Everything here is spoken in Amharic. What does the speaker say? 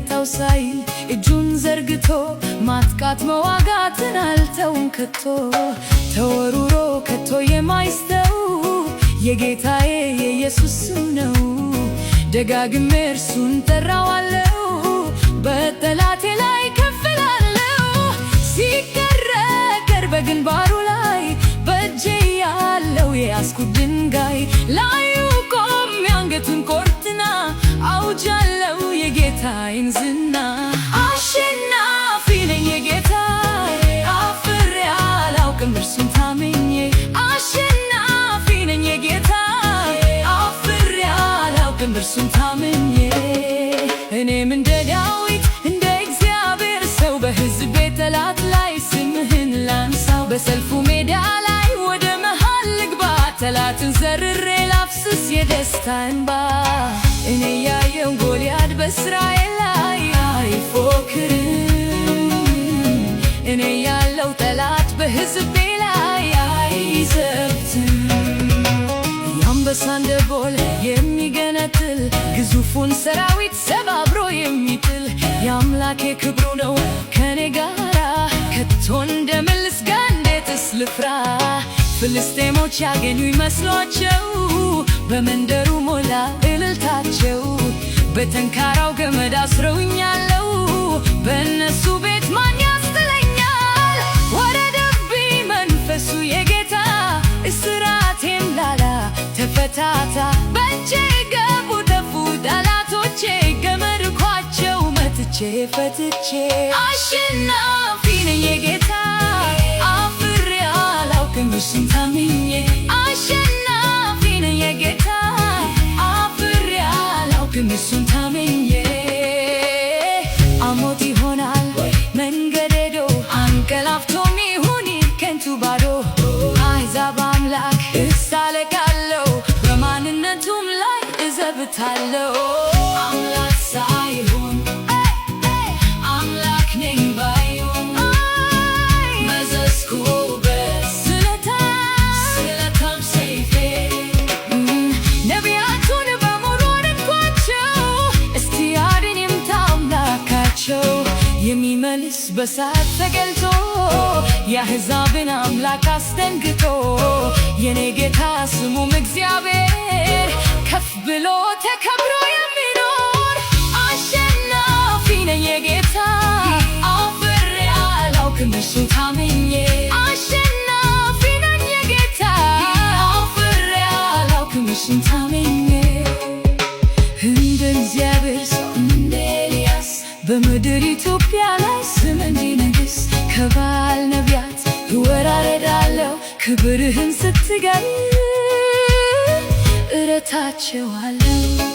መታው ሳይል እጁን ዘርግቶ ማጥቃት መዋጋትን አልተውም ከቶ ተወሩሮ ከቶ የማይስተው የጌታዬ የኢየሱስ ስም ነው። ደጋግሜ እርሱን ጠራዋለሁ በጠላቴ ላይ ከፍ እላለሁ። ሲከረከር በግንባሩ ላይ በእጄ ያለው የያዝኩት ድንጋይ ላዩ ቆሜ አንገቱን ቆርጥና አውጃለሁ የጌታዬን ዝና። አሸናፊ ነኝ የጌታ አፍሬ አላውቅም እርሱን ታምኜ። አሸናፊ ነኝ የጌታ አፍሬ አላውቅም እርሱን ታምኜ። እኔም እንደ ዳዊት እንደ እግዚአብሔር ሰው በሕዝቤ ጠላት ላይ ስምህን ላንሳው። በሰልፉ ሜዳ ላይ ወደ መሃል ልግባ ጠላትን ዘርሬ ላፍስስ የደስታ እንባ። እኔ ያየው ጎልያድ በእስራኤል ላይ አይፎክርም። እኔ ያለው ጠላት በሕዝቤ ላይ አይዘብትም። የአንበሳን ደቦል የሚገነጥል ግዙፉን ሰራዊት ሰባብሮ የሚጥል የአምላኬ ክብሩ ነው ከኔ ጋራ ከቶ እንደምን ልስጋ እንዴትስ ልፍራ? ፍልስጤሞች ያገኙኝ መስሏቸው በመንደሩ ሞላ እልልታቸው። በተንካራው ገመድ አስረውኛለው በእነሱ ቤት ማን ያስጥለኛል? ወረደብኝ መንፈሱ የጌታ እስራቴም ላላ ተፈታታ። በእጄ ገቡ ጠፉ ጠላቶቼ ገመድኳቸው መትቼ ፈትቼ። አሸናፊ ነኝ የጌታ አፍሬ አላውቅም እርሱን ታምኜ። አሸናፊ ነኝ የጌታ አፍሬ አላውቅም እርሱን ታምኜ። አሞት ይሆናል መንገድ ሄዶ አንቀላፍቶም ይሁን ከንቱ ባዶ አሕዛብ አምላክ እሳለቃለሁ በማንነቱም ላይ እዘብታለሁ። አምላክ ሳይሆን አምላክ ነኝ ባዩን መዘዝኩበት ስለታም ሰይፌ። ነቢያቱን በሙሉ አደንኳቸው እስቲ አድን ይምታ አምላካቸው። የሚመልስ በሳት ተገልጦ የአሕዛብን አምላክ አስደንግጦ የኔ ጌታ ስሙም እግዚአብሔር ከፍ ብሎ ተከብሮ የሚኖር። አሸናፊ ነኝ የጌታ አፍሬ አላውቅም እርሱን ታምኜ። አሸናፊ ነኝ የጌታ አፍሬ አላውቅም እርሱን ታምኜ። እንደ እግዚአብሔር ሰው እንደ ኤልያስ በምድር ኢትዮጵያ ላይ ስም እንዲነግስ ከባል ነቢያት እወራረዳለሁ ክብርህን ስትገልጥ እረታቸዋለሁ።